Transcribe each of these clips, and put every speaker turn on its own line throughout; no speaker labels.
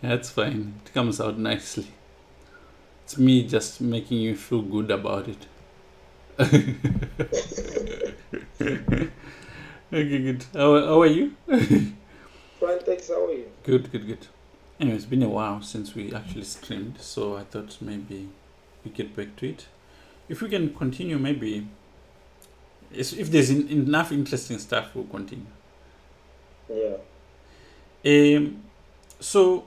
That's fine. It comes out nicely. It's me just making you feel good about it. Okay, good. How are you?
Fine, thanks. How are you?
Good, good, good. Anyway, it's been a while since we actually streamed, so I thought maybe we get back to it. If we can continue, maybe if there's enough interesting stuff, we'll continue.
Yeah.
Um, so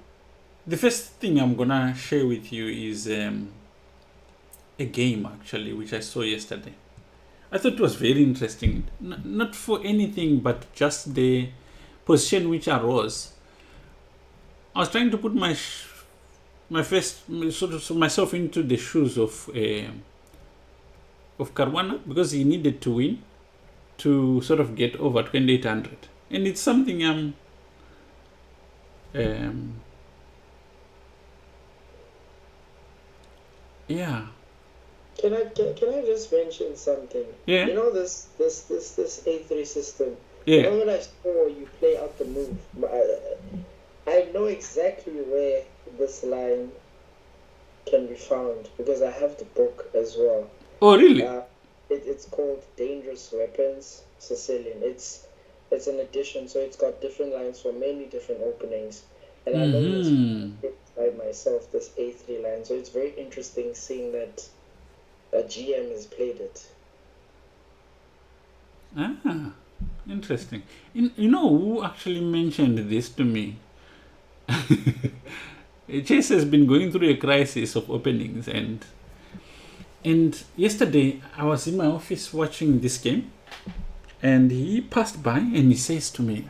the first thing I'm gonna share with you is a game actually, which I saw yesterday. I thought it was very interesting, not for anything, but just the position which arose. I was trying to put my first sort of myself into the shoes of Caruana because he needed to win to sort of get over 2800, and it's something yeah,
Can I just mention something?
yeah,
You know this A3 system. You
yeah.
know when I saw you play out the move, I know exactly where this line can be found because I have the book as well.
Oh, really?
Uh, it's called Dangerous Weapons Sicilian. It's an edition, so it's got different lines for many different openings. And I know this
Hmm.
by myself, this A3 line. So it's very interesting seeing that a GM has played it.
Ah, interesting. You know who actually mentioned this to me? Chase has been going through a crisis of openings, and yesterday I was in my office watching this game, and he passed by and he says to me,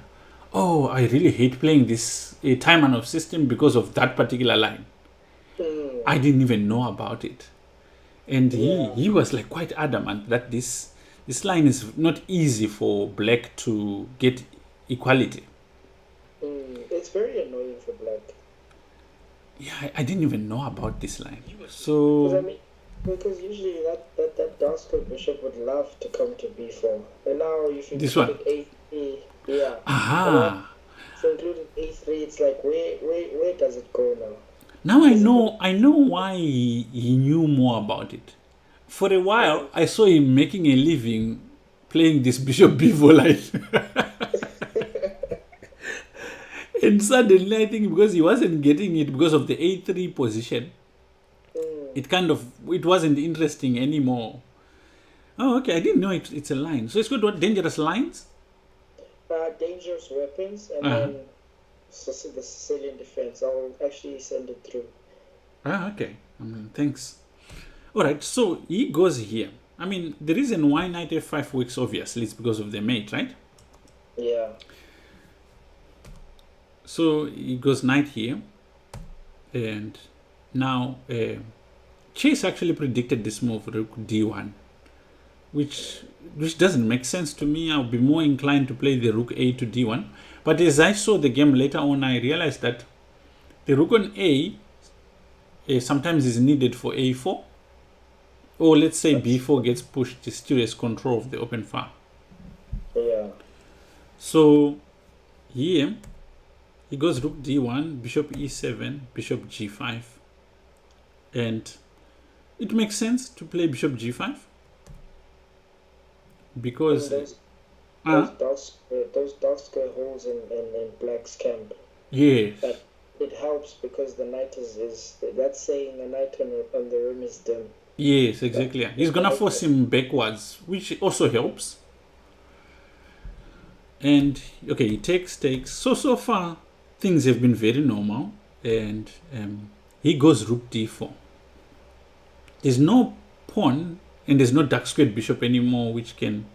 "Oh, I really hate playing this time and of system because of that particular line.
Hmm.
I didn't even know about it." And
Yeah.
he was like quite adamant that this line is not easy for black to get equality.
It's very annoying for black.
Yeah, I didn't even know about this line.
Because I
So
mean, because usually that Darsko bishop would love to come to b4, and now if
this one,
included a3, yeah, and now
aha.
if included a3, it's like where does it go now?
Now
Is it going?
I know why he knew more about it. For a while,
Mm,
I saw him making a living playing this Bishop Bevo line. And suddenly, I think because he wasn't getting it because of the A3 position,
mm.
it wasn't interesting anymore. Oh, okay. I didn't know it's a line. So it's got what dangerous lines?
Dangerous weapons, and
Uh-huh.
then the Sicilian defense. I'll actually send it through.
Okay. Thanks. All right. So he goes here. I mean, the reason why knight f5 works obviously is because of the mate, right?
Yeah.
So he goes knight here, and now Chase actually predicted this move rook d1, which doesn't make sense to me. I'll be more inclined to play the rook a to d1. But as I saw the game later on, I realized that the rook on a sometimes is needed for a4, or let's say
That's
b4 gets pushed, still has control of the open file.
yeah.
So here he goes rook d1, bishop e7, bishop g5, and it makes sense to play bishop g5
And
because
those
uh,
dark square holes in black's camp.
yes,
But it helps because the knight is that's saying the knight on the rim is dim.
yes,
But
exactly.
the
He's gonna
knight
force him backwards, which also helps. And okay, he takes. So far things have been very normal, and he goes rook d4. There's no pawn and there's no dark squared bishop anymore, which can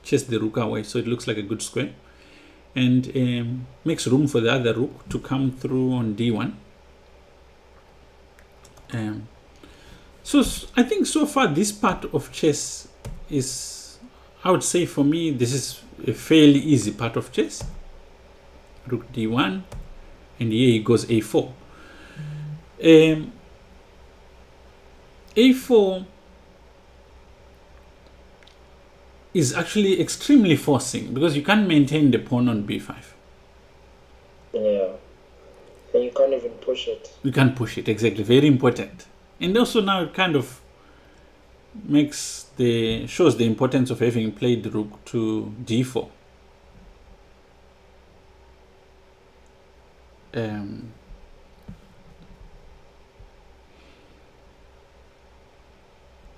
chase the rook away. So it looks like a good square, and makes room for the other rook to come through on d1. So I think so far this part of chess is, I would say for me, this is a fairly easy part of chess. Rook d1, and here he goes a4. A4 is actually extremely forcing because you can't maintain the pawn on b5.
yeah. And you can't even push it.
You can't push it, exactly. Very important. And also now it kind of shows the importance of having played rook to d4.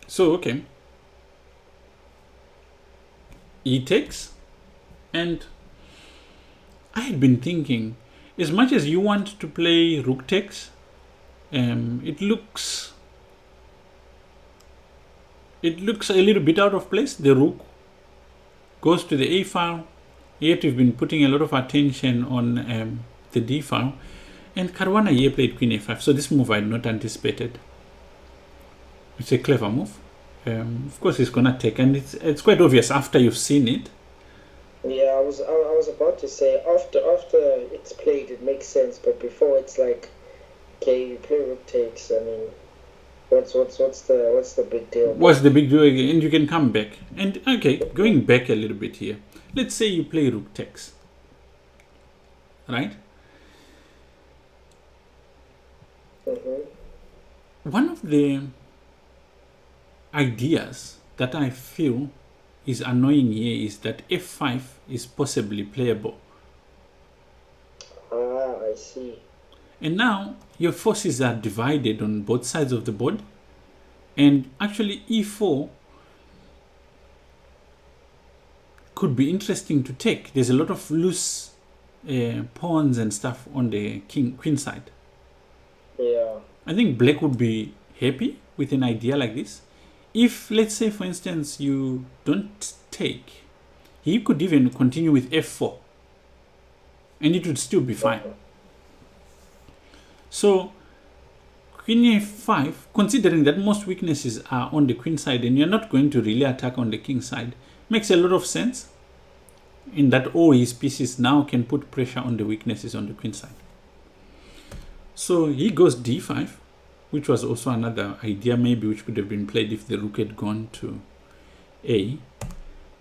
So okay, e takes, and I had been thinking, as much as you want to play rook takes, it looks a little bit out of place. The rook goes to the a file, yet we've been putting a lot of attention on the d file, and Caruana here played queen a5, so this move I had not anticipated. It's a clever move. Of course it's gonna take, and it's quite obvious after you've seen it.
Yeah, I was about to say after it's played it makes sense, but before it's like, okay, you play rook takes. I mean, what's the big deal?
What's the big deal again? And you can come back. And okay, going back a little bit here. Let's say you play rook takes, right? One of the ideas that I feel is annoying here is that f5 is possibly playable.
Ah, I see.
And now your forces are divided on both sides of the board, and actually e4 could be interesting to take. There's a lot of loose pawns and stuff on the queen side.
Yeah.
I think black would be happy with an idea like this. If, let's say, for instance, you don't take, he could even continue with f4, and it would still be fine. So, queen a5, considering that most weaknesses are on the queen side and you're not going to really attack on the king side, makes a lot of sense, in that all his pieces now can put pressure on the weaknesses on the queen side. So he goes d5, which was also another idea maybe which could have been played if the rook had gone to a.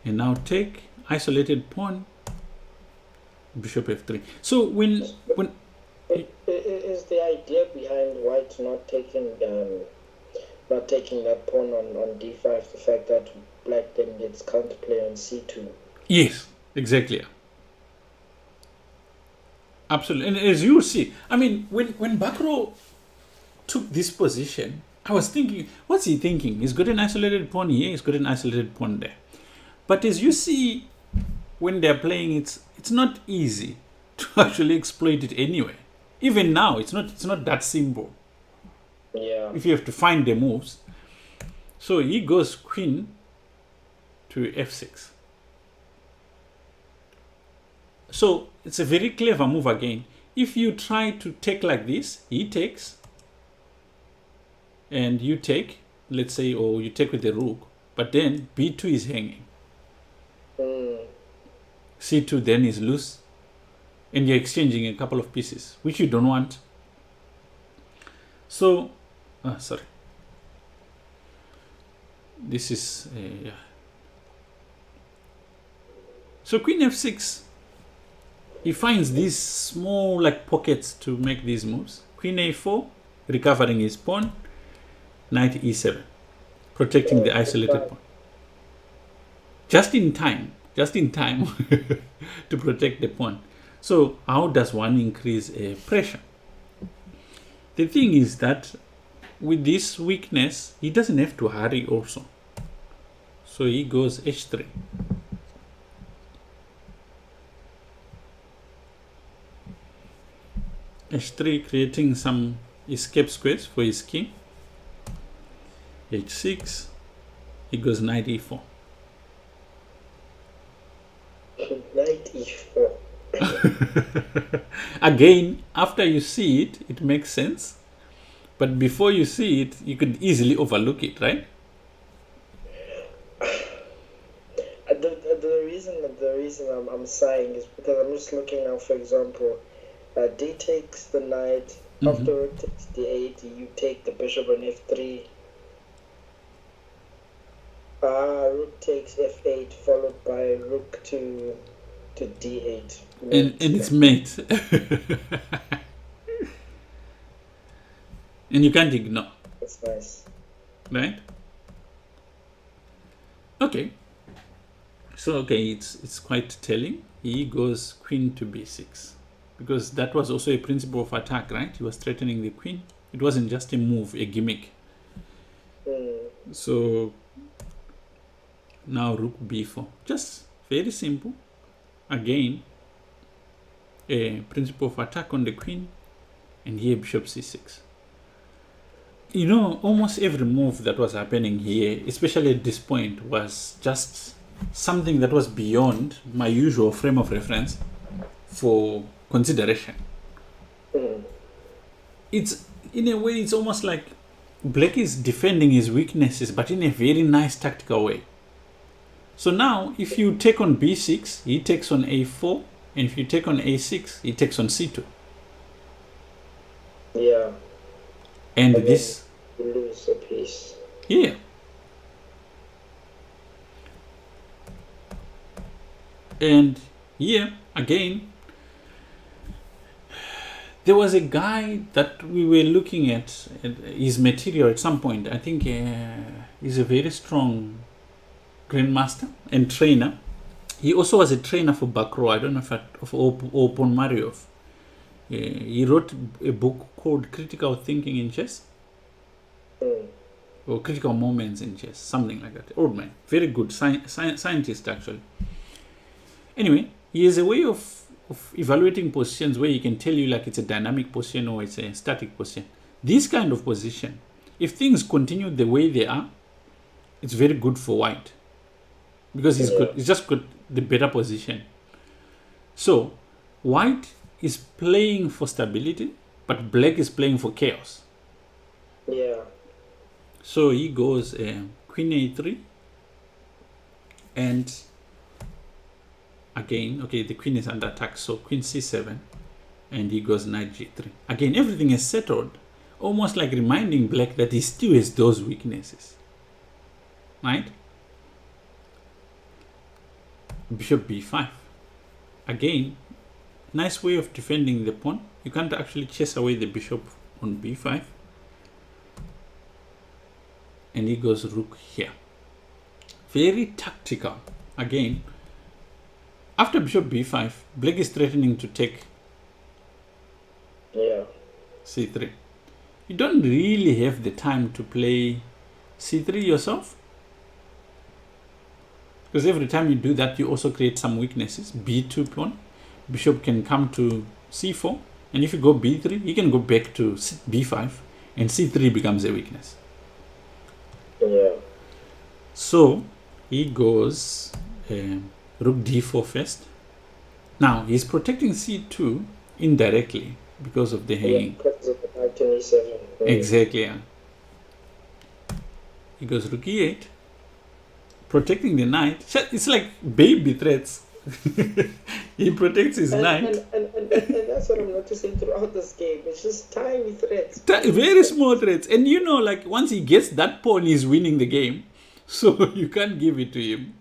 And now take, isolated pawn, bishop f3. So when
is the idea behind white not taking that pawn on d5 the fact that black then gets counterplay on c2?
Yes, exactly. Absolutely. And as you see, I mean, when Bakro took this position, I was thinking, what's he thinking? He's got an isolated pawn here, he's got an isolated pawn there. But as you see, when they're playing, it's not easy to actually exploit it anyway. Even now, it's not that simple.
Yeah.
If you have to find the moves. So he goes queen to f6. So it's a very clever move again. If you try to take like this, he takes, and you take, let's say, or you take with the rook, but then b2 is hanging. c2 then is loose, and you're exchanging a couple of pieces, which you don't want. So, sorry. This is, yeah. So queen f6, he finds these small like pockets to make these moves. Queen a4, recovering his pawn. Knight e7, protecting the isolated pawn. Just in time to protect the pawn. So how does one increase pressure? The thing is that with this weakness, he doesn't have to hurry also. So he goes h3. h3, creating some escape squares for his king. h6, he goes knight e4.
Knight e4.
Again, after you see it, it makes sense. But before you see it, you could easily overlook it, right?
The reason I'm sighing is because I'm just looking now, for example, d takes the knight, after rook takes d8, you take the bishop on f3. Rook takes f8, followed by rook to d8.
And it's mate. And you can't ignore.
That's nice.
Right? Okay. So, okay, it's quite telling. He goes queen to b6. Because that was also a principle of attack, right? He was threatening the queen. It wasn't just a move, a gimmick. So, now rook b4. Just very simple. Again, a principle of attack on the queen. And here bishop c6. You know, almost every move that was happening here, especially at this point, was just something that was beyond my usual frame of reference for consideration. It's, in a way, it's almost like Black is defending his weaknesses, but in a very nice tactical way. So now, if you take on b6, he takes on a4, and if you take on a6, he takes on c2.
Yeah.
And this,
you lose a piece.
yeah. And here, again, there was a guy that we were looking at his material at some point. I think he's a very strong grandmaster and trainer. He also was a trainer for Bakro. I don't know if of Opon Mariov. He wrote a book called Critical Thinking in Chess. Or Critical Moments in Chess, something like that. Old man, very good scientist actually. Anyway, he has a way of evaluating positions where he can tell you like it's a dynamic position or it's a static position. This kind of position, if things continue the way they are, it's very good for white. Because he's just got the better position. So, white is playing for stability, but black is playing for chaos.
Yeah.
So he goes queen a3, and again, okay, the queen is under attack, so queen c7, and he goes knight g3. Again, everything is settled, almost like reminding black that he still has those weaknesses, right? Bishop b5. Again, nice way of defending the pawn. You can't actually chase away the bishop on b5. And he goes rook here. Very tactical. Again, after bishop b5, black is threatening to take c3. You don't really have the time to play c3 yourself, because every time you do that, you also create some weaknesses. b2 pawn, bishop can come to c4, and if you go b3, you can go back to b5, and c3 becomes a weakness.
Yeah.
So he goes rook d4 first. Now he's protecting c2 indirectly because of the hanging.
Yeah, because of the knight to e7.
Exactly. Yeah. He goes rook e8, protecting the knight. It's like baby threats. He protects his knight.
And that's what I'm noticing throughout this game. It's just tiny threats.
Very small threats. And you know, like once he gets that pawn, he's winning the game. So you can't give it to him.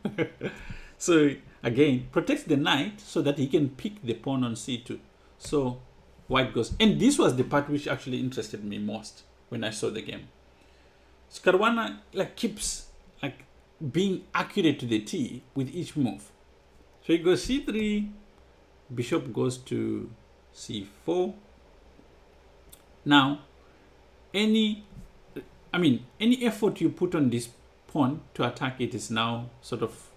So again, protects the knight so that he can pick the pawn on c2. So white goes. And this was the part which actually interested me most when I saw the game. Caruana like keeps like being accurate to the T with each move. So he goes c3, bishop goes to c4. Now, any effort you put on this pawn to attack it is now sort of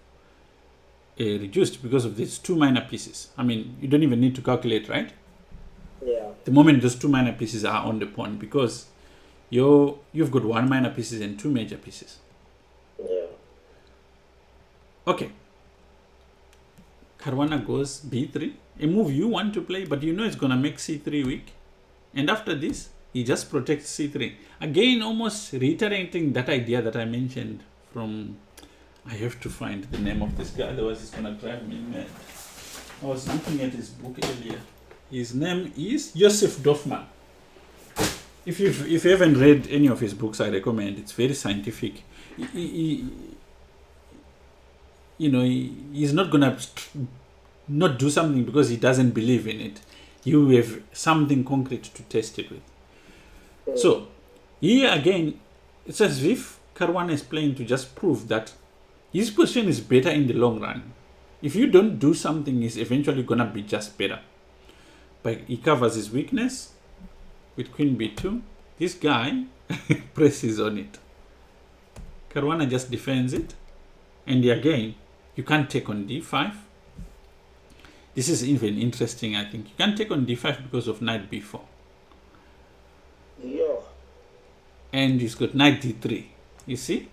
reduced because of these two minor pieces. I mean, you don't even need to calculate, right?
Yeah.
The moment those two minor pieces are on the pawn, because you've got one minor pieces and two major pieces.
Yeah.
Okay. Caruana goes b3, a move you want to play, but you know it's going to make c3 weak. And after this, he just protects c3. Again, almost reiterating that idea that I mentioned from... I have to find the name of this guy, otherwise it's going to drive me mad. I was looking at his book earlier. His name is Joseph Dorfman. If you haven't read any of his books, I recommend. It's very scientific. He's not gonna not do something because he doesn't believe in it. You have something concrete to test it with. So Here again, it's as if Caruana is playing to just prove that his position is better in the long run. If you don't do something, it's eventually gonna be just better. But he covers his weakness with Queen B2. This guy presses on it. Caruana just defends it. And again, you can't take on D5. This is even interesting, I think. You can't take on D5 because of knight B4.
Yeah.
And he's got knight D3. You see?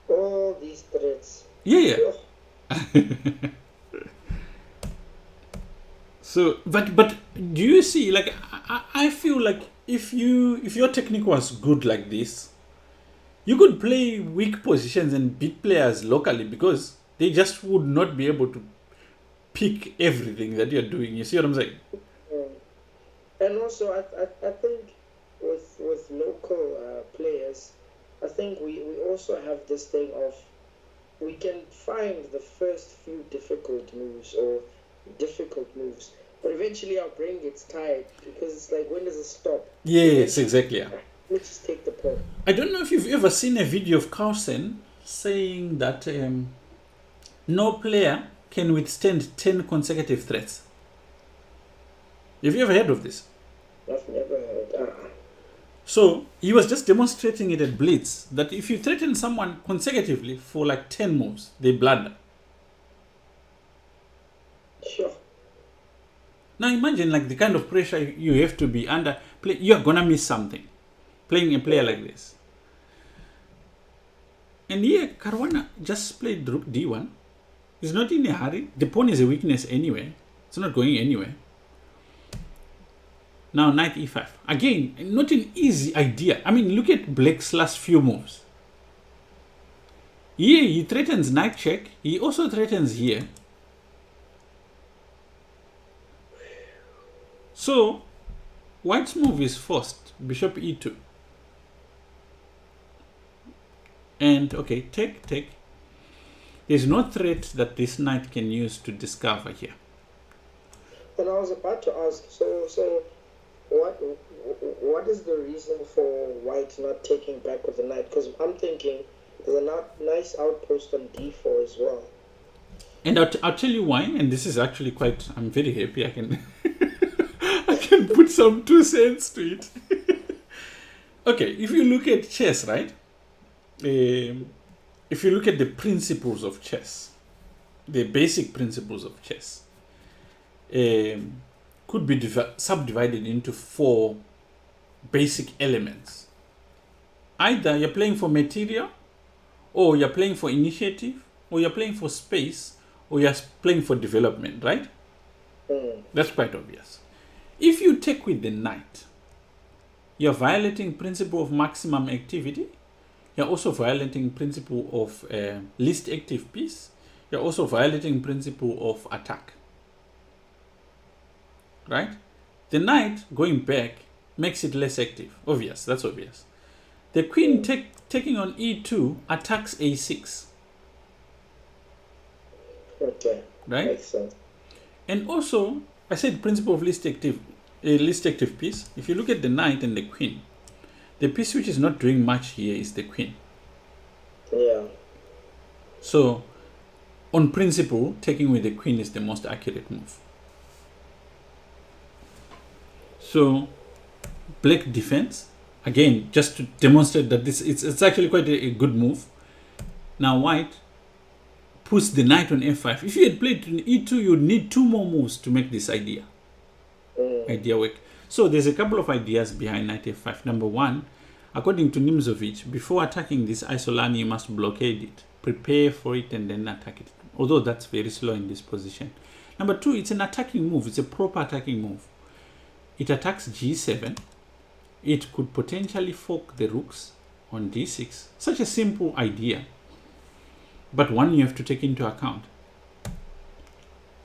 All these threats.
Yeah. So, but do you see? Like, I feel like if your technique was good like this, you could play weak positions and beat players locally because they just would not be able to pick everything that you're doing. You see what I'm saying?
And also, I think with local players, I think we also have this thing of we can find the first few difficult moves, but eventually our brain gets tired because it's like, when does it stop?
Yes, exactly. Yeah.
Let's just take the pawn.
I don't know if you've ever seen a video of Carlsen saying that no player can withstand 10 consecutive threats. Have you ever heard of this?
I've never heard.
So he was just demonstrating it at Blitz that if you threaten someone consecutively for like 10 moves, they blunder.
Sure.
Now imagine like the kind of pressure you have to be under. You're gonna miss something playing a player like this. And here Caruana just played rook D1. He's not in a hurry. The pawn is a weakness anyway. It's not going anywhere. Now knight E5. Again, not an easy idea. I mean, look at Blake's last few moves. Here he threatens knight check. He also threatens here. So White's move is forced. Bishop E2. And okay, take. There's no threat that this knight can use to discover here.
And I was about to ask, so what is the reason for White not taking back with the knight? Because I'm thinking there's a nice outpost on D4 as well.
And I'll tell you why. And this is actually quite. I'm very happy. I can I can put some 2 cents to it. Okay, if you look at chess, right? If you look at the principles of chess, the basic principles of chess, could be subdivided into 4 basic elements. Either you're playing for material, or you're playing for initiative, or you're playing for space, or you're playing for development, right? That's quite obvious. If you take with the knight, you're violating principle of maximum activity. You're also violating principle of least active piece. You're also violating principle of attack. Right? The knight going back makes it less active. Obvious. That's obvious. The queen taking on E2 attacks A6.
Okay.
Right?
Makes sense.
And also, I said principle of least active piece. If you look at the knight and the queen, the piece which is not doing much here is the queen.
Yeah.
So, on principle, taking with the queen is the most accurate move. So, Black defense. Again, just to demonstrate that it's actually quite a good move. Now White puts the knight on F5. If you had played E2, you would need 2 more moves to make this idea work. So there's a couple of ideas behind knight F5. Number 1, according to Nimzovich, before attacking this Isolani, you must blockade it, prepare for it, and then attack it. Although that's very slow in this position. Number 2, it's an attacking move. It's a proper attacking move. It attacks G7. It could potentially fork the rooks on D6. Such a simple idea, but one you have to take into account.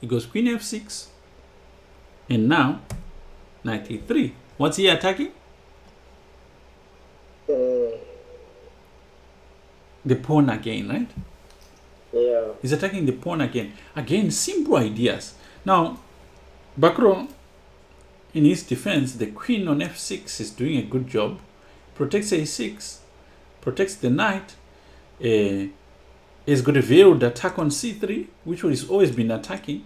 It goes Queen F6, and now Knight E3. What's he attacking? The pawn again, right?
Yeah.
He's attacking the pawn again. Again, simple ideas. Now, Bakro, in his defense, the queen on f6 is doing a good job. Protects a6, protects the knight. He's got a veiled attack on c3, which he's always been attacking.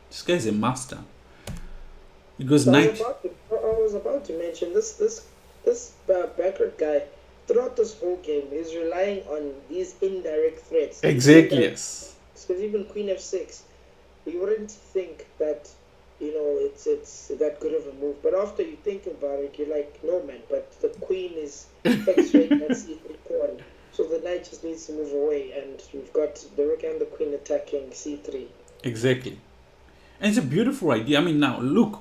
This guy's a master. It goes knight.
I was about to mention this backward guy. Throughout this whole game, he's relying on these indirect threats.
Exactly, yes.
Because even queen f6, you wouldn't think that, it's that good of a move. But after you think about it, you're like, no man, but the queen is x-raying that c3 pawn. So the knight just needs to move away, and you've got the rook and the queen attacking c3.
Exactly. And it's a beautiful idea. I mean, now, look.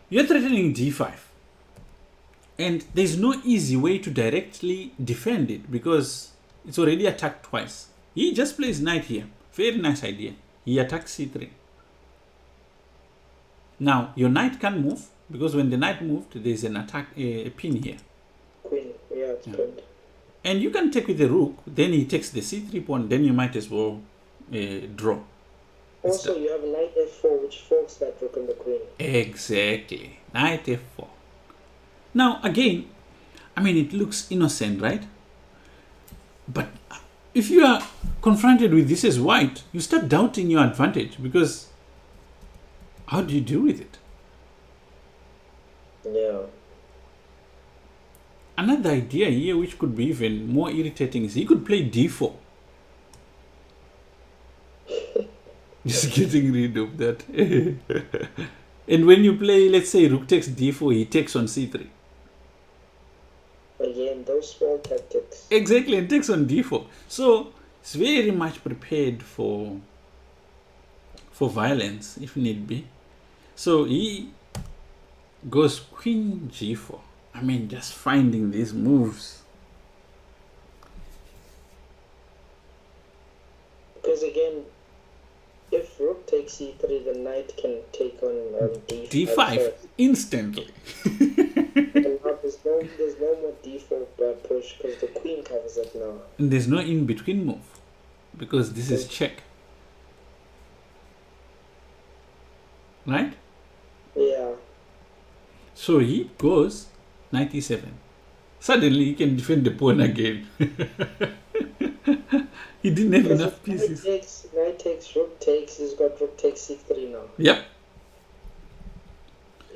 You're threatening d5. And there's no easy way to directly defend it because it's already attacked twice. He just plays knight here. Very nice idea. He attacks c3. Now, your knight can move because when the knight moved, there's an attack, a pin here.
Queen, it's pinned.
And you can take with the rook, then he takes the c3 pawn, then you might as well draw.
Also, you have knight f4, which forks that rook and the queen.
Exactly. Knight f4. Now, again, I mean, it looks innocent, right? But if you are confronted with this as white, you start doubting your advantage because how do you deal with it?
Yeah.
Another idea here, which could be even more irritating, is he could play d4. Just getting rid of that. And when you play, let's say, rook takes d4, he takes on c3.
Again, those small tactics.
Exactly, and takes on d4. So it's very much prepared for violence, if need be. So he goes queen g4. I mean, just finding these moves.
Because again, if rook takes c3, the knight can take on
d5 instantly.
And now there's no more d4 push because the queen covers it now.
And there's no in-between move because this is check. Right?
Yeah.
So he goes knight e7. Suddenly he can defend the pawn again. He didn't have enough pieces.
Knight takes, rook takes, he's got rook takes c3 now.
Yep.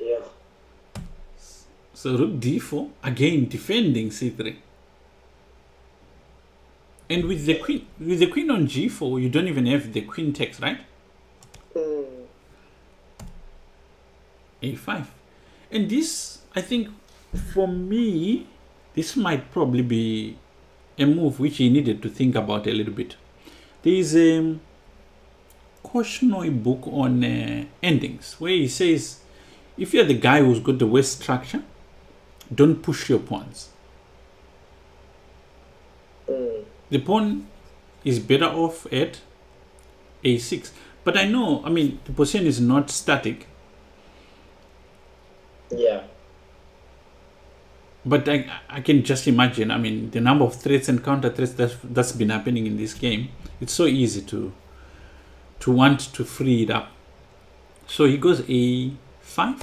Yeah.
So rook d4, again defending c3. And with the queen on g4, you don't even have the queen takes, right? a5. And this, I think, for me, this might probably be a move which he needed to think about a little bit. There is a Koshnoi book on endings where he says, if you're the guy who's got the worst structure, don't push your pawns. The pawn is better off at a6. But I know, I mean, the position is not static.
Yeah.
But I can just imagine, I mean, the number of threats and counter threats that's been happening in this game. It's so easy to want to free it up. So he goes a5.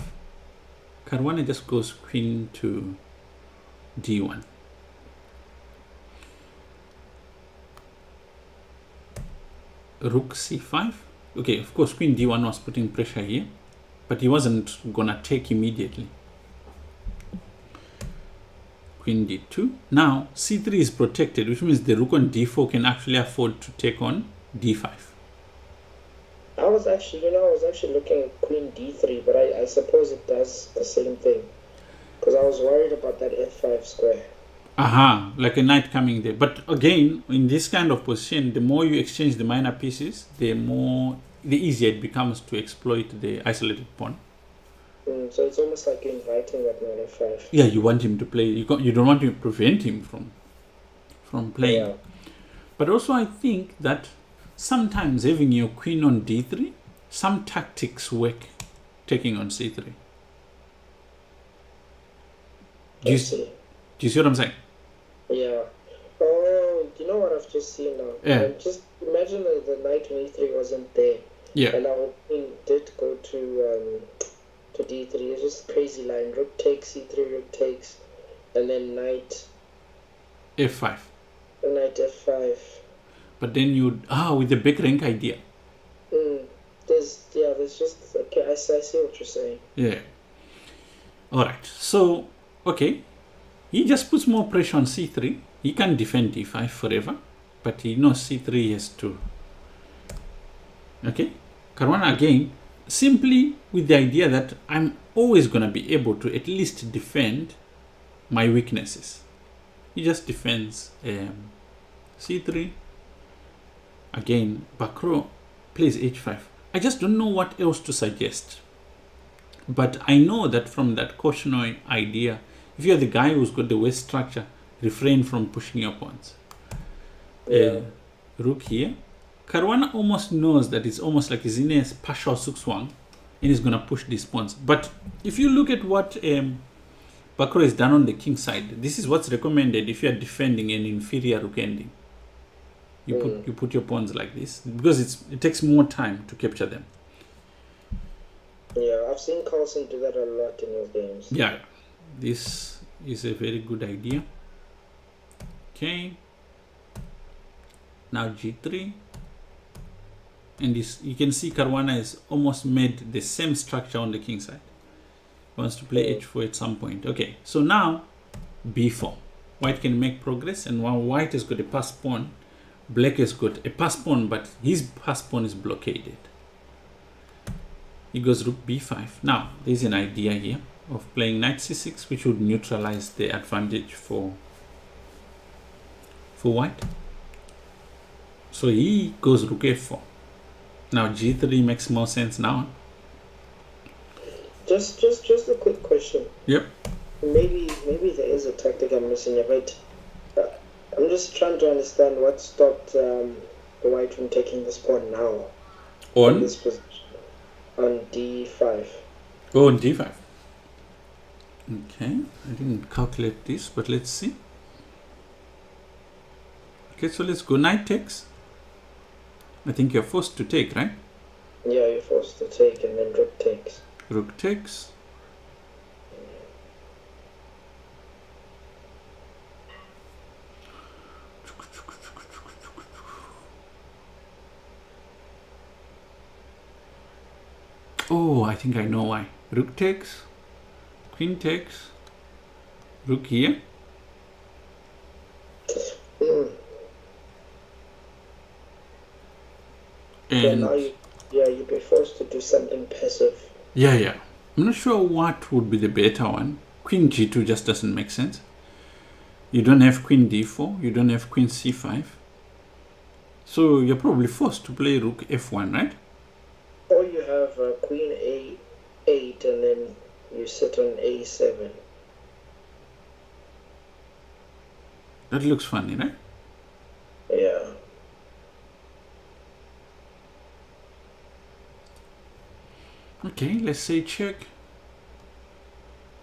Caruana just goes queen to d1. Rook c5. Okay, of course, queen d1 was putting pressure here, but he wasn't gonna take immediately. Queen d2. Now c3 is protected, which means the rook on d4 can actually afford to take on d5.
I was actually looking at queen d3, but I suppose it does the same thing. Because I was worried about that f5 square.
Aha, like a knight coming there. But again, in this kind of position, the more you exchange the minor pieces, the easier it becomes to exploit the isolated pawn.
So it's almost like you're inviting that knight f5.
Yeah, you want him to play. You don't want to prevent him from playing.
Yeah.
But also, I think that sometimes having your queen on d3, some tactics work taking on c3. Do you see what I'm saying?
Yeah. Oh, you know what I've just seen now?
Yeah.
Just imagine that the knight on e3 wasn't there.
Yeah.
And our queen did go to after d3. It's just a crazy line. Rook takes, c3, rook takes, and then knight
f5.
Knight f5.
But then you with the back rank idea.
There's just okay. I see what you're saying.
Yeah. All right. So okay, he just puts more pressure on c3. He can't defend d5 forever, but he knows c3 has to. Okay, Caruana again, simply with the idea that I'm always gonna be able to at least defend my weaknesses. He just defends c3. Again, Bakro plays h5. I just don't know what else to suggest. But I know that from that cautionary idea, if you're the guy who's got the worst structure, refrain from pushing your pawns. Rook here. Caruana almost knows that it's almost like he's in a partial sukswang and he's going to push these pawns. But if you look at what Bakro has done on the king side, this is what's recommended if you're defending an inferior rook ending. You put your pawns like this because it takes more time to capture them.
Yeah, I've seen Carlsen do that a lot in his games.
Yeah, this is a very good idea. Okay. Now g3. And this, you can see Caruana has almost made the same structure on the king side. He wants to play h4 at some point. Okay, so now b4. White can make progress, and while white has got a pass pawn, black has got a pass pawn, but his pass pawn is blockaded. He goes rook b5. Now, there's an idea here of playing knight c6, which would neutralize the advantage for white. So he goes rook f4. Now g3 makes more sense now.
Just a quick question.
Yep.
Maybe there is a tactic I'm missing here, but I'm just trying to understand what stopped the white from taking this pawn now.
On
this position. On d5.
Oh, on d5. Okay, I didn't calculate this, but let's see. Okay, so let's go knight takes. I think you're forced to take, right?
Yeah, you're forced to take, and then rook takes.
Rook takes. Oh, I think I know why. Rook takes, queen takes, rook here. And
now you'd be forced to do something passive.
Yeah. I'm not sure what would be the better one. Queen g2 just doesn't make sense. You don't have queen d4. You don't have queen c5. So you're probably forced to play rook f1, right?
Or you have queen a8 and then you sit on a7.
That looks funny, right?
Yeah.
Okay, let's say check.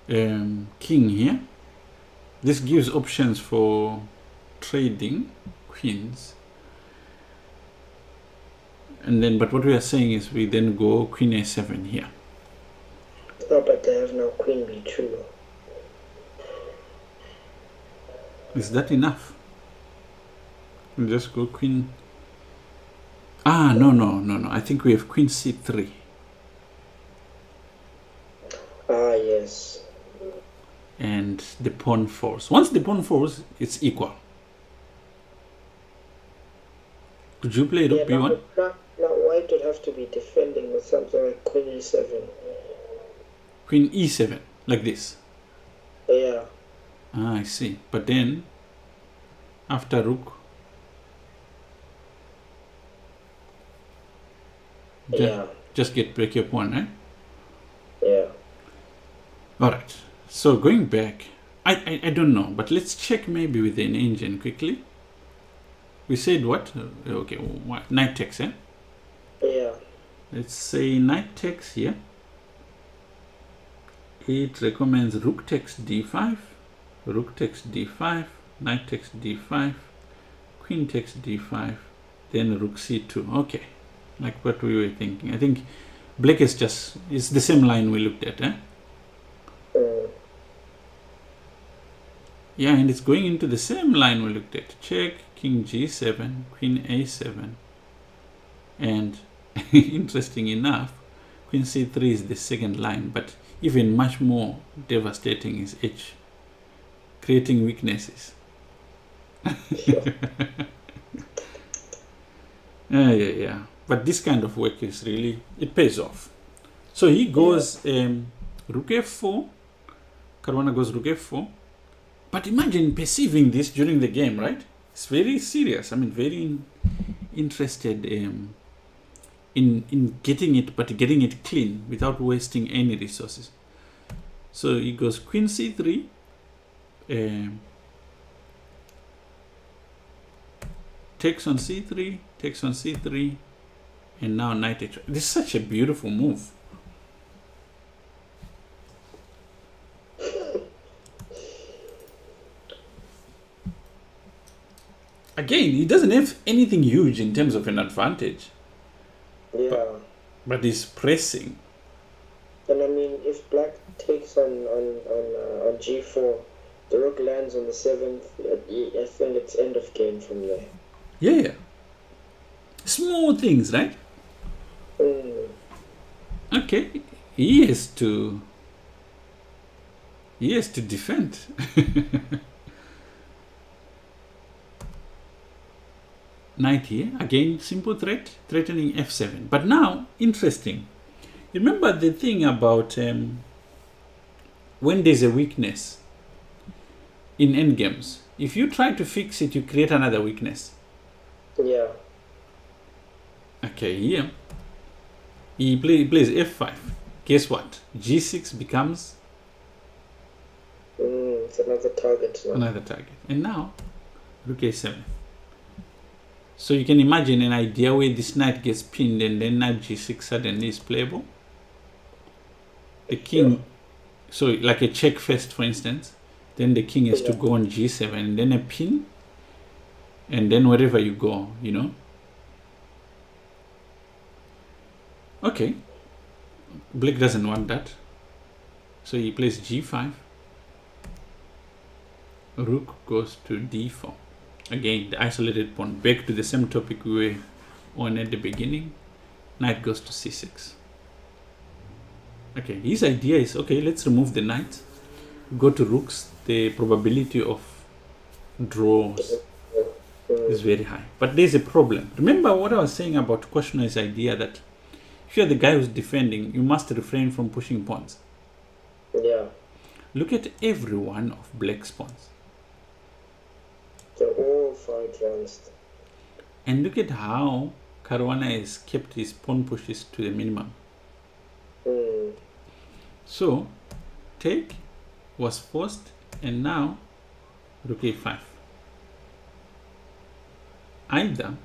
King here. This gives options for trading queens. And then, but what we are saying is we then go queen a7 here.
No, but they have now queen b2.
Is that enough? We'll just go queen. No. I think we have queen c3.
Yes.
And the pawn falls. Once the pawn falls, it's equal. Could you play rook b1?
Now white would have to be defending with something like queen e7.
Queen e7, like this.
Yeah.
I see. But then, after rook, just break your pawn, right?
Yeah.
All right. So going back, I don't know, but let's check maybe with an engine quickly. We said what? Okay, what? Knight takes, eh?
Yeah.
Let's say knight takes here. It recommends rook takes d5, rook takes d5, knight takes d5, queen takes d5, then rook c2. Okay, like what we were thinking. I think Black is just, it's the same line we looked at, eh? Yeah, and it's going into the same line we looked at. Check, king g7, queen a7. And interesting enough, queen c3 is the second line, but even much more devastating is h, creating weaknesses. Yeah. But this kind of work is really, it pays off. So he goes rook f4, Caruana goes rook f4. But imagine perceiving this during the game, right? It's very serious. I mean, very interested in getting it, but getting it clean without wasting any resources. So he goes queen c3, takes on c3, takes on c3, and now knight h. This is such a beautiful move. Again, he doesn't have anything huge in terms of an advantage.
Yeah.
But he's pressing.
And I mean, if black takes on g4, the rook lands on the 7th, I think it's end of game from there.
Yeah. Small things, right? Okay. He has to defend. Knight here, again simple threat, threatening f7. But now, interesting. Remember the thing about when there's a weakness in endgames, if you try to fix it, you create another weakness.
Yeah.
Okay, here he plays f5. Guess what? g6 becomes
it's another target now.
Another target. And now rook a7. So you can imagine an idea where this knight gets pinned and then knight g6 suddenly is playable. The king, so like a check first, for instance, then the king has to go on g7 and then a pin, and then wherever you go, you know. Okay, Black doesn't want that, so he plays g5. Rook goes to d4. Again, the isolated pawn, back to the same topic we were on at the beginning. Knight goes to c6. Okay, his idea is, okay, let's remove the knight, go to rooks. The probability of draws is very high. But there's a problem. Remember what I was saying about Koshno's idea that if you're the guy who's defending, you must refrain from pushing pawns.
Yeah.
Look at every one of Black's pawns.
They're all far advanced.
And look at how Caruana has kept his pawn pushes to the minimum. So, take was forced, and now rook a5. Either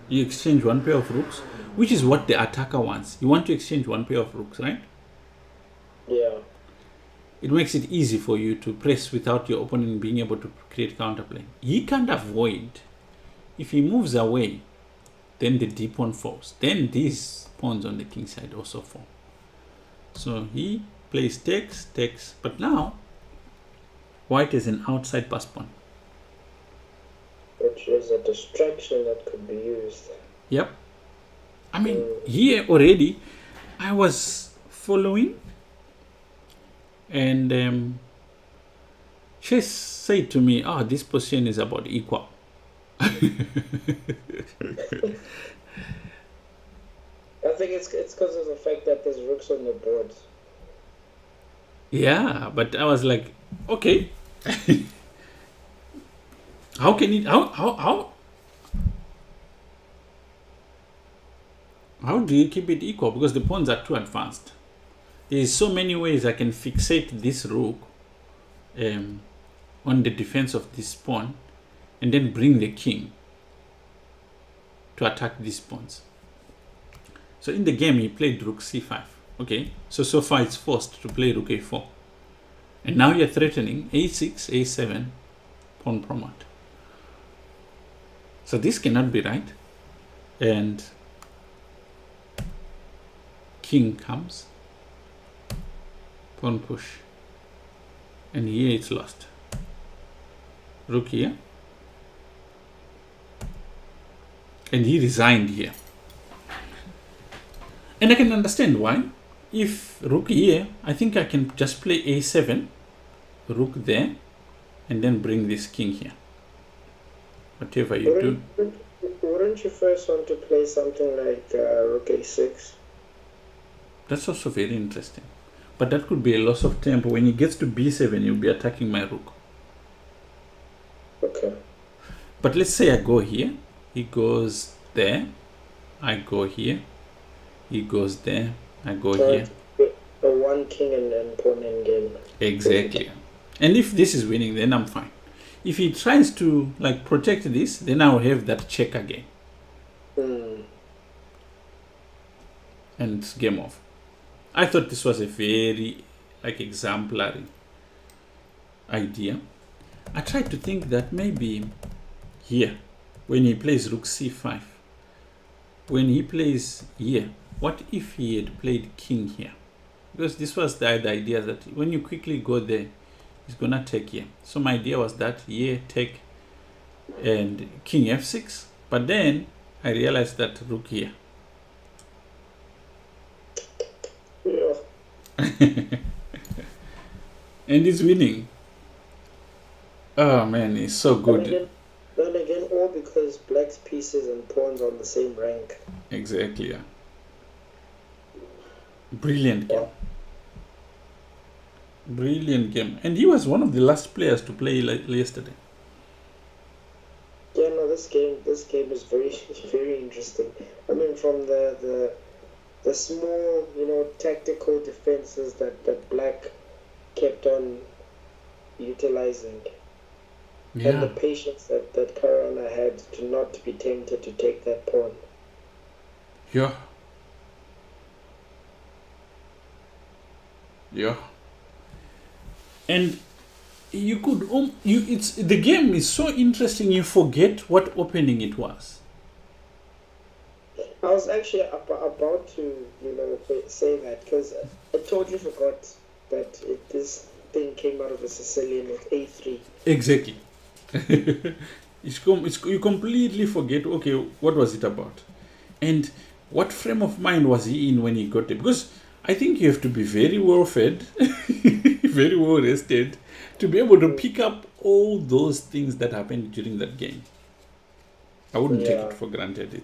you exchange one pair of rooks, which is what the attacker wants. You want to exchange one pair of rooks, right?
Yeah.
It makes it easy for you to press without your opponent being able to create counterplay. He can't avoid. If he moves away, then the d pawn falls. Then these pawns on the king side also fall. So he plays takes, but now white is an outside pass pawn.
Which is a distraction that could be used.
Yep. I mean, here already I was following, and Chess said to me, this position is about equal.
I think it's because of the fact that there's rooks on the board.
Yeah, but I was like, okay. How can it how do you keep it equal? Because the pawns are too advanced. There's so many ways I can fixate this rook on the defense of this pawn and then bring the king to attack these pawns. So in the game he played rook c5. Okay, so far it's forced to play rook a4. And now you're threatening a6, a7, pawn promote. So this cannot be right. And king comes, pawn push, and here it's lost. Rook here, and he resigned here. And I can understand why. If rook here, I think I can just play a7, rook there, and then bring this king here. Whatever you do.
Wouldn't you first want to play something like rook a6?
That's also very interesting. But that could be a loss of tempo. When he gets to b7, he'll be attacking my rook.
Okay.
But let's say I go here, he goes there, I go here, he goes there, I go here.
A one king and pawn endgame.
Exactly. And if this is winning, then I'm fine. If he tries to like protect this, then I'll have that check again. And it's game off. I thought this was a very like exemplary idea. I tried to think that maybe here, when he plays rook c5, when he plays here, what if he had played king here? Because this was the idea that when you quickly go there, he's gonna take here. So my idea was that here take and king f6, but then I realized that rook here.
Yeah.
And he's winning. Oh man, he's so good.
Then again, all because black's pieces and pawns on the same rank.
Exactly, yeah. Brilliant game. Brilliant game. And he was one of the last players to play yesterday.
Yeah, no, this game is very very interesting. I mean, from the small, tactical defenses that black kept on utilizing.
Yeah.
And the patience that Karana had to not be tempted to take that pawn.
Yeah. Yeah. And you could the game is so interesting, you forget what opening it was.
I was actually about to say that, because I totally forgot that this thing came out of a Sicilian with a3.
Exactly. You completely forget, okay, what was it about? And what frame of mind was he in when he got it? Because I think you have to be very well fed, very well rested, to be able to pick up all those things that happened during that game. I wouldn't take it for granted.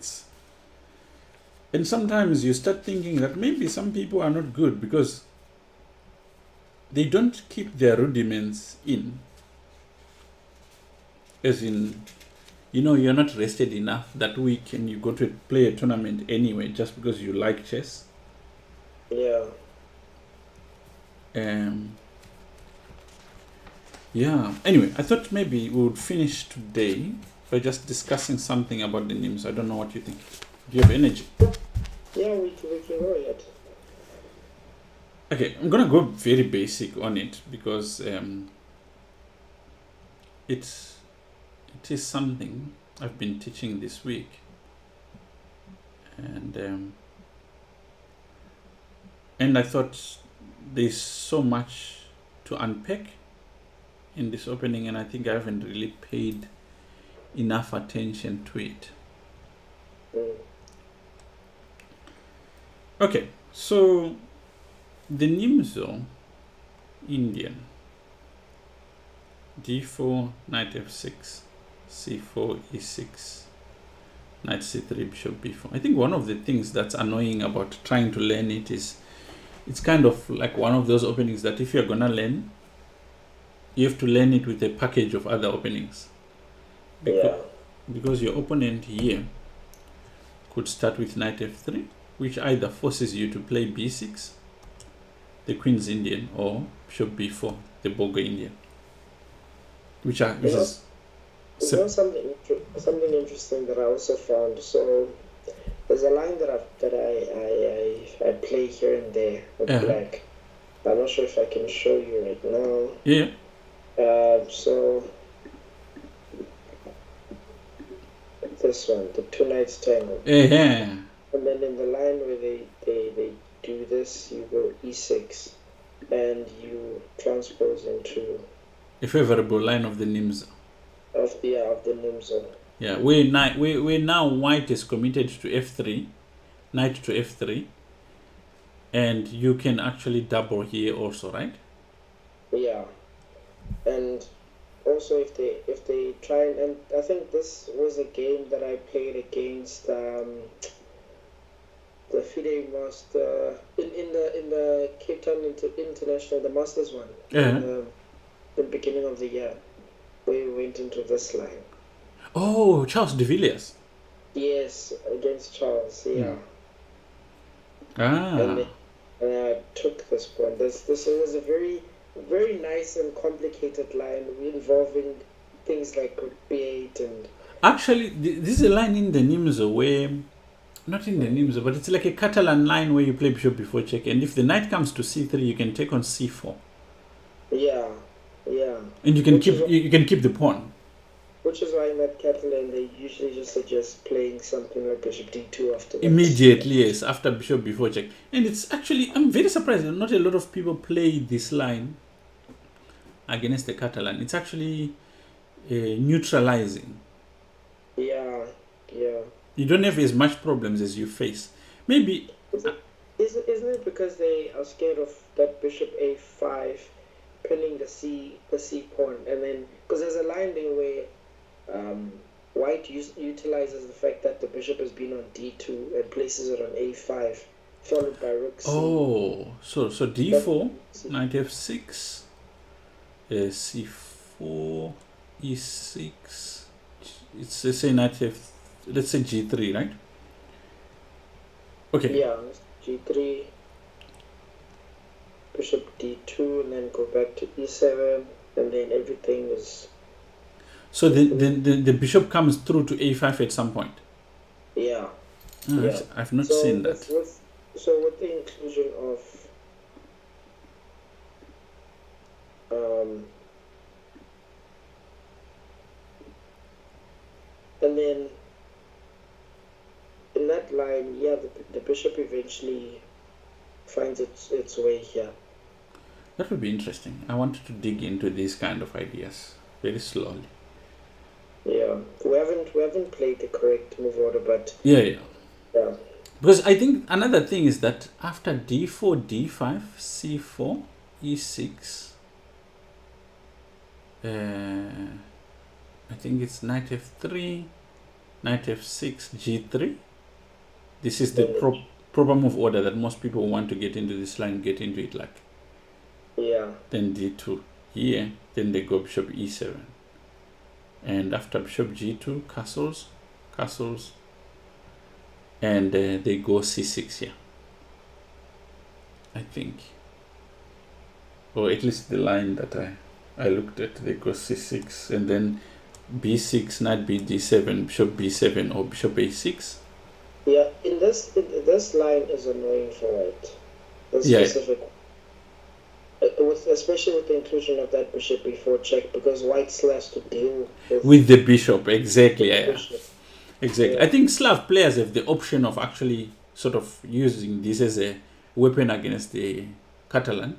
And sometimes you start thinking that maybe some people are not good because they don't keep their rudiments in. As in, you're not rested enough that week and you go to play a tournament anyway just because you like chess.
Yeah.
Yeah. Anyway, I thought maybe we would finish today by just discussing something about the names. I don't know what you think. Do you have energy?
Yeah, we can go yet.
Okay, I'm gonna go very basic on it because it is something I've been teaching this week, and I thought there's so much to unpack in this opening, and I think I haven't really paid enough attention to it. Okay, so the Nimzo Indian, d4, knight f6, c4, e6, knight c3, bishop b4. I think one of the things that's annoying about trying to learn it is it's kind of like one of those openings that if you're gonna learn, you have to learn it with a package of other openings. Because your opponent here could start with knight f3, which either forces you to play b6, the Queen's Indian, or bishop b4, the Bogo Indian. Something
interesting that I also found. So there's a line that I play here and there with black. I'm not sure if I can show you right now.
Yeah.
So this one, the two knights tangle.
Yeah.
And then in the line where they do this, you go e6, and you transpose into
a favorable line of the Nimzo.
of the Nimzo.
Yeah, we now white is committed to f3, knight to f3, and you can actually double here also, right?
Yeah, and also if they try and I think this was a game that I played against the FIDE Master in the Cape Town International, the Masters one, in the beginning of the year. We went into this line.
Oh, Charles de Villiers.
Yes, against Charles. Yeah.
Ah.
And I took this one. This was a very very nice and complicated line involving things like b8 and.
Actually, this is a line in the Nimzo where. Not in the Nimzo, but it's like a Catalan line where you play bishop before check, and if the knight comes to c3, you can take on c4.
Yeah, yeah.
And you can keep the pawn.
Which is why in that Catalan they usually just suggest playing something like bishop d2 after that.
Immediately, yes, after bishop before check. And it's actually, I'm very surprised that not a lot of people play this line against the Catalan. It's actually neutralizing.
Yeah, yeah.
You don't have as much problems as you face. Maybe.
Isn't it because they are scared of that bishop a5 pinning the c pawn, and then because there's a line there where white utilizes the fact that the bishop has been on d2 and places it on a5, followed by rook c.
Oh, so d4, knight f6, c4, e6. It's let's say knight f. Let's say g3, right? Okay.
Yeah, g3, bishop d2, and then go back to e7, and then everything is.
So the bishop comes through to a5 at some point.
Yeah.
Yeah. I've not seen that.
So with the inclusion of and then in that line, yeah, the bishop eventually finds its way here.
That would be interesting. I wanted to dig into these kind of ideas very slowly.
Yeah, we haven't played the correct move order, but
yeah.
Because
I think another thing is that after d4, d5, c4, e6, I think it's knight f3, knight f6, g3. This is the proper move order that most people want to get into this line, get into it like.
Yeah.
Then d2 here, then they go bishop e7. And after bishop g2, castles, and they go c6 here. I think. Or at least the line that I looked at, they go c6, and then b6, knight b d7, bishop b7, or bishop a6.
Yeah, this line is annoying for white. The specific, especially with the inclusion of that bishop before check, because white still has to deal
with the bishop. Exactly.
Bishop.
Exactly. Yeah. I think Slav players have the option of actually sort of using this as a weapon against the Catalan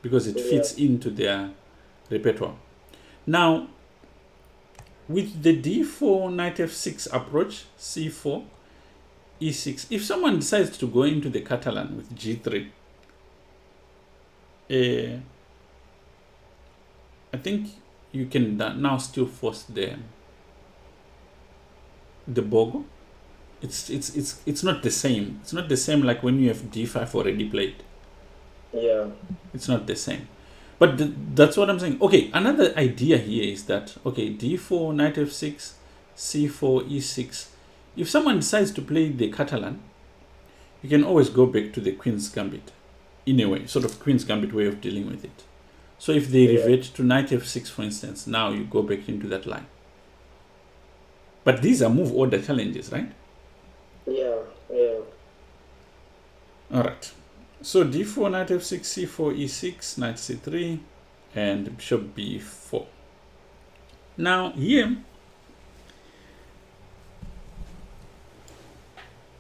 because it fits into their repertoire. Now, with the d4, knight f6 approach, c4, e6, if someone decides to go into the Catalan with g3, I think you can now still force the Bogo. It's not the same. It's not the same like when you have d5 already played.
Yeah.
It's not the same. But that's what I'm saying. Okay, another idea here is that, okay, d4, knight f6, c4, e6. If someone decides to play the Catalan, you can always go back to the Queen's Gambit. In a way, sort of Queen's Gambit way of dealing with it. So if they revert to knight f6, for instance, now you go back into that line. But these are move order challenges, right?
Yeah.
All right. So d4, knight f6, c4, e6, knight c3, and bishop b4. Now here,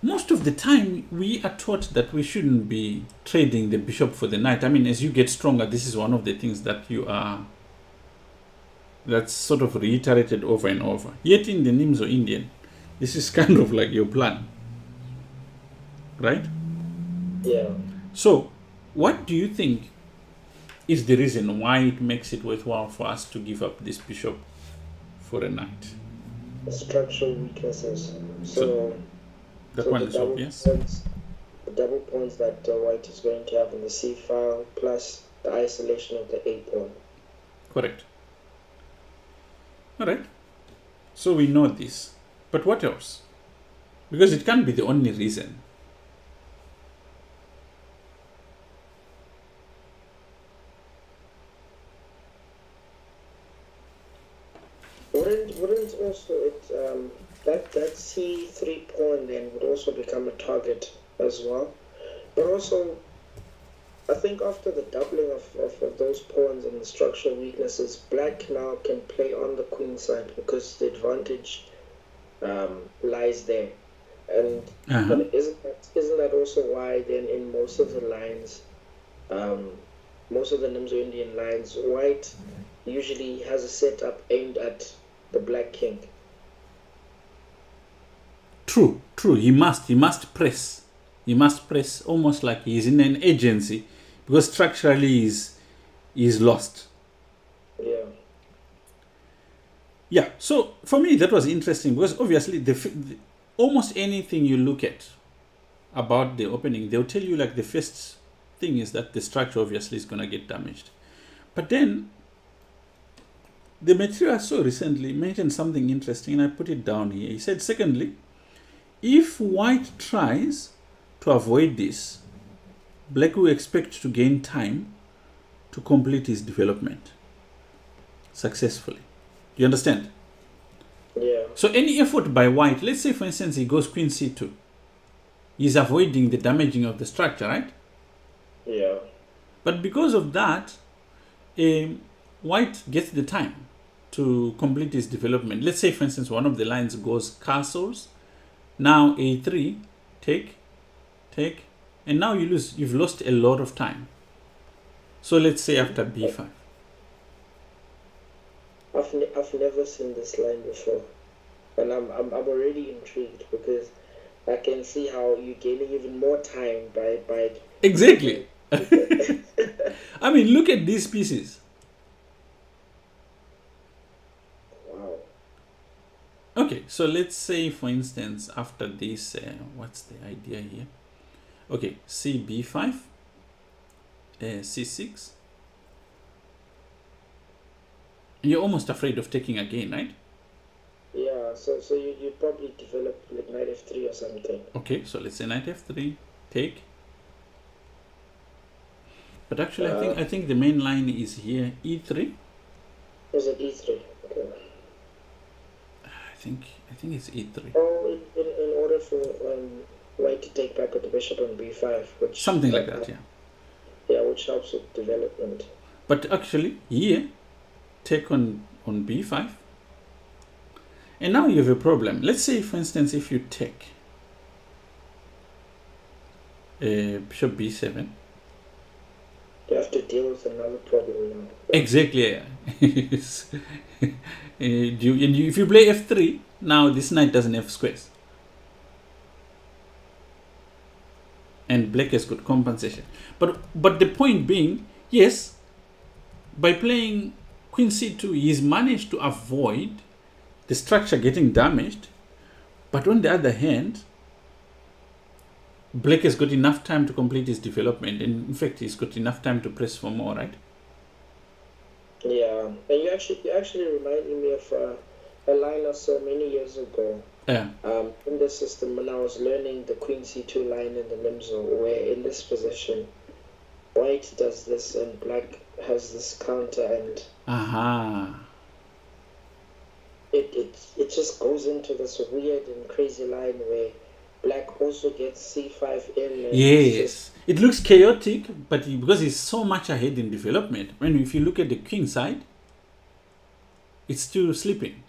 most most of the time we are taught that we shouldn't be trading the bishop for the knight. I mean, as you get stronger, this is one of the things that that's sort of reiterated over and over. Yet in the Nimzo Indian, this is kind of like your plan, right?
Yeah.
So, what do you think is the reason why it makes it worthwhile for us to give up this bishop for a knight?
Structural weaknesses. So
that one is obvious.
The double points that white is going to have in the c file, plus the isolation of the a pawn.
Correct. All right. So we know this. But what else? Because it can't be the only reason.
Wouldn't also it that c3 pawn then would also become a target as well? But also, I think after the doubling of those pawns and the structural weaknesses, black now can play on the queen side because the advantage lies there. And but isn't that also why then in most of the lines, most of the Nimzo Indian lines, white usually has a setup aimed at the black king?
True. He must press. He must press almost like he's in an agency, because structurally he's lost. Yeah. So for me that was interesting, because obviously almost anything you look at about the opening, they'll tell you like the first thing is that the structure obviously is going to get damaged. But then the material I saw recently mentioned something interesting, and I put it down here. He said, secondly, if white tries to avoid this, black will expect to gain time to complete his development successfully. Do you understand?
Yeah.
So any effort by white, let's say for instance he goes queen c2, he's avoiding the damaging of the structure, right?
Yeah.
But because of that, white gets the time to complete his development. Let's say for instance one of the lines goes castles, now a3, take, and now you've lost a lot of time. So let's say after b5.
I've never seen this line before, and I'm already intrigued because I can see how you're gaining even more time by
exactly. I mean, look at these pieces.
Wow.
Okay, so let's say for instance after this, what's the idea here? Okay, b5, c6. You're almost afraid of taking again, right?
Yeah, so you probably develop like knight f3 or something.
Okay, so let's say knight f3, take. But actually, I think the main line is here, e3.
Is it e3? Okay.
I think it's e3.
Oh, in order for white to take back with the bishop on b5, which
something like that, yeah.
Yeah, which helps with development.
But actually, here, take on b5, and now you have a problem. Let's say, for instance, if you take bishop b7,
you have to deal with another problem now.
Exactly. Yeah. If you play f3, now this knight doesn't have squares, and black has got compensation. But the point being, yes, by playing queen c2, he's managed to avoid the structure getting damaged. But on the other hand, black has got enough time to complete his development, and in fact he's got enough time to press for more, right?
Yeah, and you actually reminded me of a line I saw many years ago.
Yeah.
In the system when I was learning the queen c2 line in the Nimzo, where in this position white does this and black has this counter, and it just goes into this weird and crazy line where black also gets c5 in.
Yes, it looks chaotic, but because he's so much ahead in development, when if you look at the king side, it's still sleeping.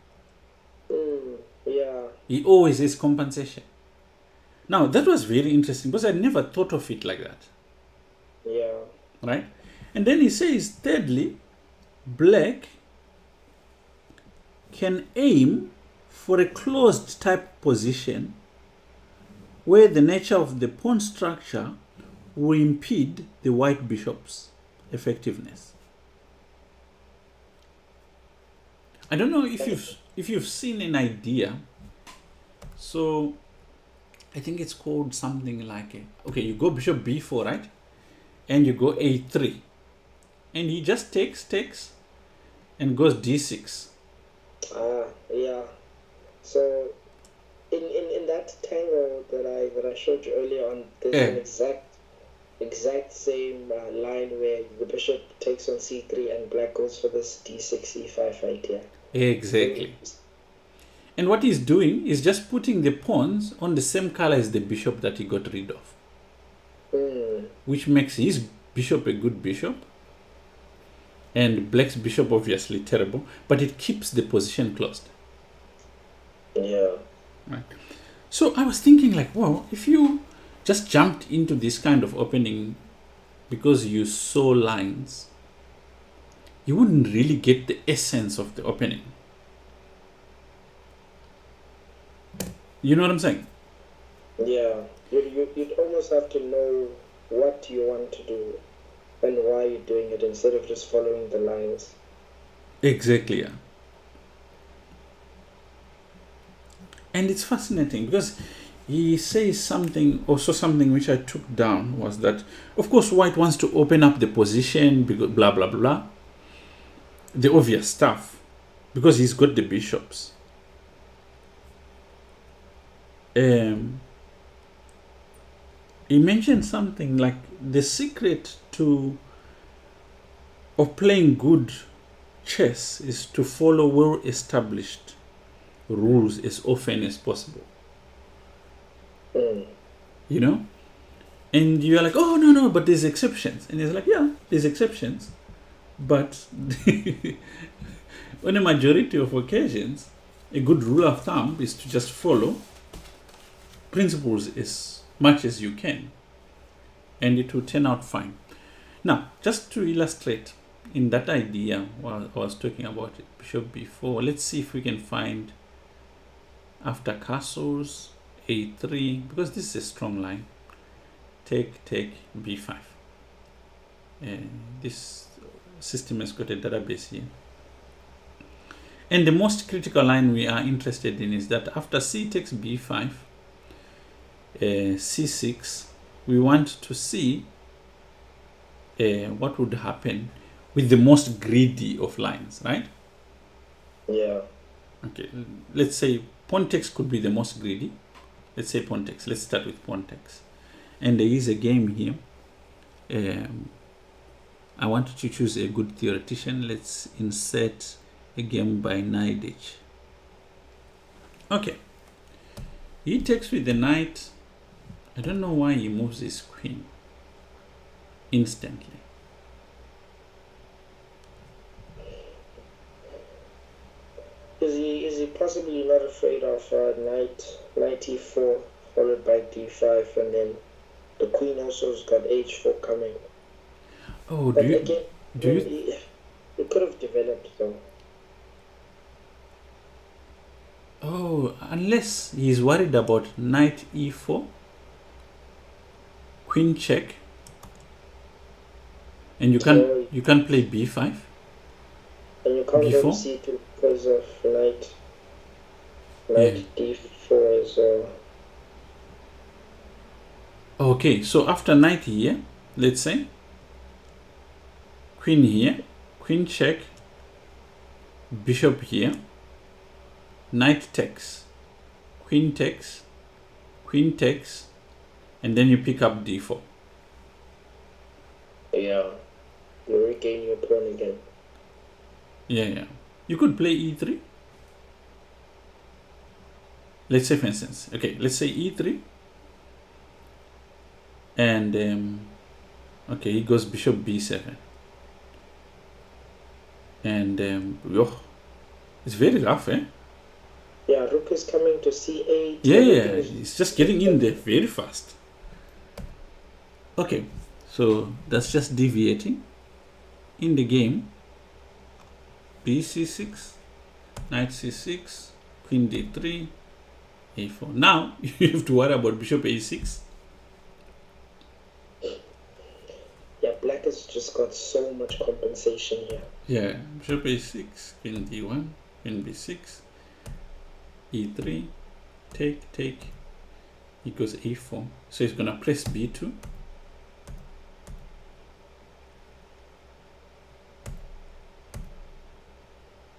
Yeah.
He always has compensation. Now, that was very interesting because I never thought of it like that.
Yeah.
Right? And then he says, thirdly, black can aim for a closed type position where the nature of the pawn structure will impede the white bishop's effectiveness. I don't know if you've seen an idea. So I think it's called something like okay, you go bishop b4, right? And you go a3. And he just takes and goes d6.
Yeah. So in that tangle that I showed you earlier on, there's an exact same line where the bishop takes on c3 and black goes for this d6 e5 idea.
Exactly. And what he's doing is just putting the pawns on the same color as the bishop that he got rid of. Which makes his bishop a good bishop. And black's bishop obviously terrible. But it keeps the position closed.
Yeah.
Right. So I was thinking like, well, if you just jumped into this kind of opening because you saw lines, you wouldn't really get the essence of the opening. You know what I'm saying?
Yeah. You'd almost have to know what you want to do and why you're doing it instead of just following the lines.
Exactly, yeah. And it's fascinating because he says something, also something which I took down was that, of course, white wants to open up the position, because blah, blah, blah. The obvious stuff, because he's got the bishops. He mentioned something like the secret of playing good chess is to follow well-established rules as often as possible. You know? And you're like, oh, no, but there's exceptions. And he's like, yeah, there's exceptions. But on a majority of occasions, a good rule of thumb is to just follow principles as much as you can. And it will turn out fine. Now, just to illustrate in that idea while I was talking about it, bishop b4, let's see if we can find after castles a3, because this is a strong line. Take b5. This system has got a database here. And the most critical line we are interested in is that after c takes b5, c6, we want to see what would happen with the most greedy of lines, right?
Yeah.
Okay, let's say pawn takes could be the most greedy. Let's say pawn takes. Let's start with pawn takes. And there is a game here. I want to choose a good theoretician. Let's insert a game by Neidich. Okay. He takes with the knight. I don't know why he moves his queen instantly.
Is he possibly not afraid of knight e4 followed by d5 and then the queen also has got h4 coming?
Oh,
but
do you?
Again,
Do you?
it could have developed though.
Oh, unless he's worried about knight e4, queen check, and you can't play b5.
And you can't go to
b4
c2 because of knight
Yeah.
d4 as well.
Okay, so after knight here, let's say queen here, queen check, bishop here, knight takes, queen takes, and then you pick up d4.
Yeah. You regain your pawn again.
Yeah. You could play e3. Let's say, for instance, okay, let's say e3. And, okay, he goes bishop b7. And, it's very rough, eh?
Yeah, rook is coming to c8.
Yeah, it's just getting in there very fast. Okay, so that's just deviating. In the game, bc6, knight c6, queen d3, a4. Now you have to worry about bishop a6.
Yeah, black has just got so much compensation here.
Yeah, bishop a6, queen d1, queen b6, e3, take, equals a4. So he's gonna press b2.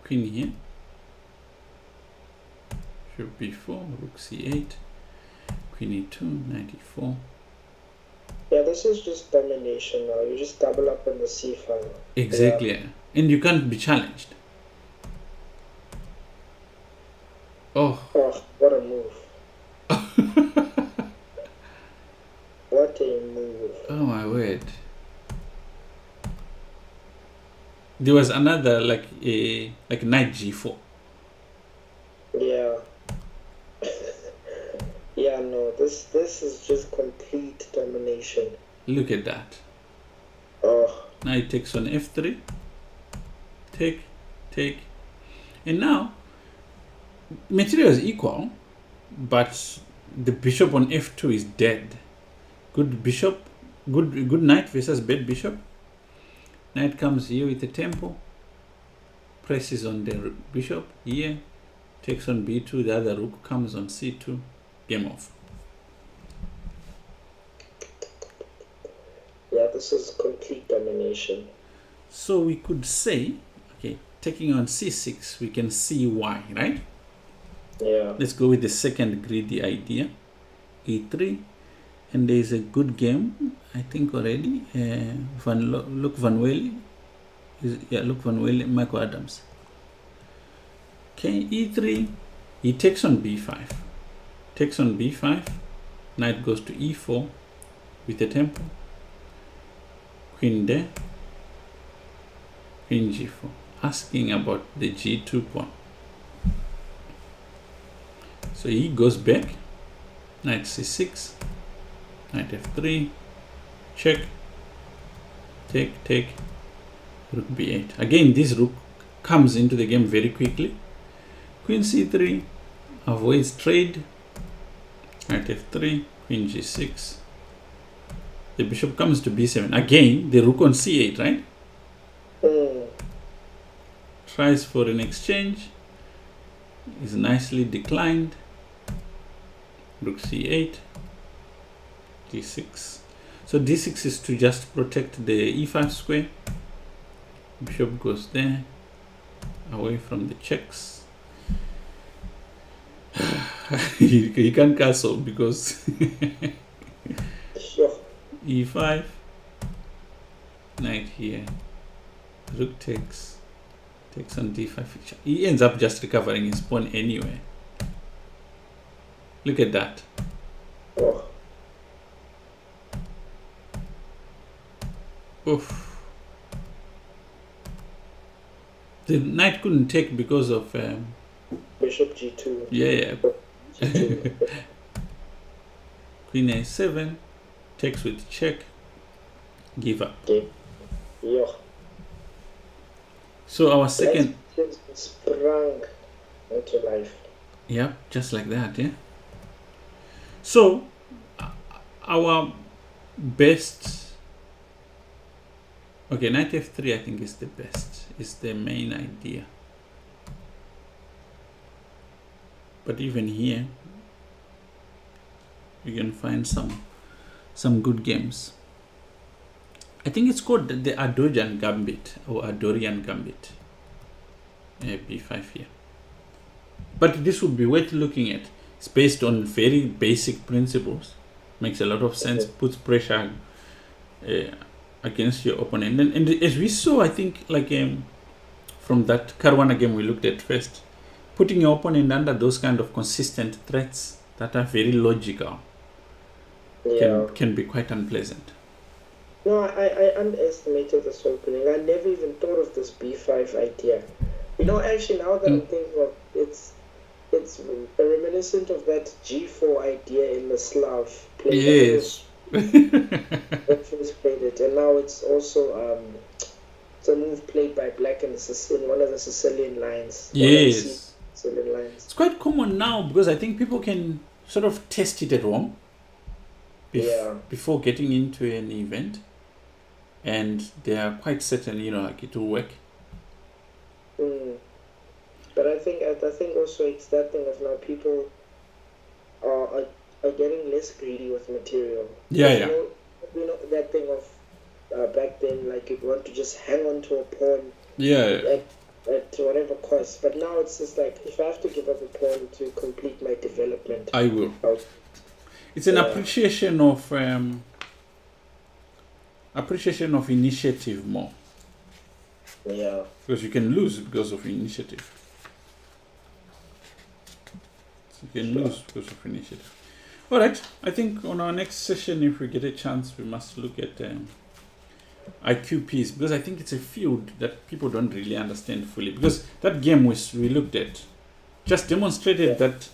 Queen here, bishop b4, rook c8, queen e2, knight e4.
Yeah, this is just domination now. You just double up on the c file.
Exactly, yeah. And you can't be challenged. Oh,
what a move. What a move.
oh my word. There was another like knight g4.
Yeah. Yeah, no, this is just complete domination.
Look at that.
Oh.
Now it takes on f3. Take. And now material is equal, but the bishop on f2 is dead. Good bishop, good knight versus bad bishop. Knight comes here with the tempo, presses on the bishop here, takes on b2, the other rook comes on c2, game off.
Yeah, this is complete domination.
So we could say, okay, taking on c6, we can see why, right?
Yeah.
Let's go with the second greedy idea, e3, and there is a good game, I think already. Luke Van Welle, Luke Van Welle, Michael Adams. Okay, e3, he takes on b5, knight goes to e4 with the tempo, queen there, queen g4, asking about the g2 pawn. So he goes back, knight c6, knight f3, check, take, rook b8. Again, this rook comes into the game very quickly. Queen c3, avoids trade, knight f3, queen g6. The bishop comes to b7. Again, the rook on c8, right? Tries for an exchange, is nicely declined. Rook c8, d6. So d6 is to just protect the e5 square. Bishop goes there, away from the checks. he can't castle because e5, knight here, rook takes on d5. He ends up just recovering his pawn anyway. Look at that. Oof. The knight couldn't take because of
bishop g2.
Yeah.
G2.
Queen a7, takes with check, give up.
Yeah.
So our second
sprung into life.
Yeah, just like that, yeah. So our best, okay, knight f3 I think is the best, is the main idea. But even here you can find some good games. I think it's called the Adorian Gambit or Adorian Gambit. b5 here. But this would be worth looking at. It's based on very basic principles. Makes a lot of sense. Puts pressure against your opponent. And as we saw, I think, like from that Caruana game we looked at first, putting your opponent under those kind of consistent threats that are very logical can be quite unpleasant.
No, I underestimated this opening. I never even thought of this b5 idea. You know, actually, now that I'm thinking of it, it's reminiscent of that G4 idea in the Slav play.
Yes.
When first played it, and now it's also it's a move played by Black in one of the Sicilian lines. One of the
Yes.
Sicilian lines.
It's quite common now because I think people can sort of test it at home before getting into an event, and they are quite certain, like it will work.
But I think also it's that thing of now people are getting less greedy with material.
Yeah.
That thing of back then, like you'd want to just hang on to a pawn.
Yeah.
At whatever cost. But now it's just like, if I have to give up a pawn to complete my development,
I will. It's an appreciation of initiative more.
Yeah.
Because you can lose because of initiative. You can lose because of initiative. All right. I think on our next session, if we get a chance, we must look at IQPs, because I think it's a field that people don't really understand fully. Because that game we looked at just demonstrated that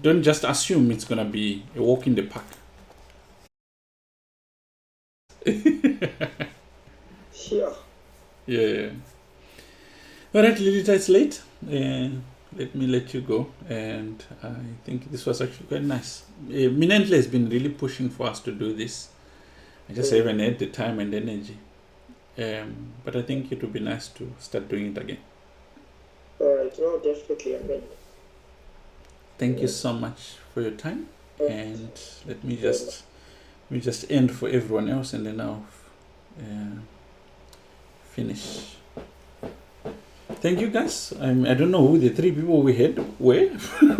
don't just assume it's gonna be a walk in the park. Yeah. All right, Lilita, it's late. Let me let you go. And I think this was actually quite nice. Minentle has been really pushing for us to do this. I just haven't had the time and energy. But I think it would be nice to start doing it again.
All right, no, definitely.
Thank you so much for your time. And let me just end for everyone else, and then I'll finish. Thank you, guys. I don't know who the three people we had were.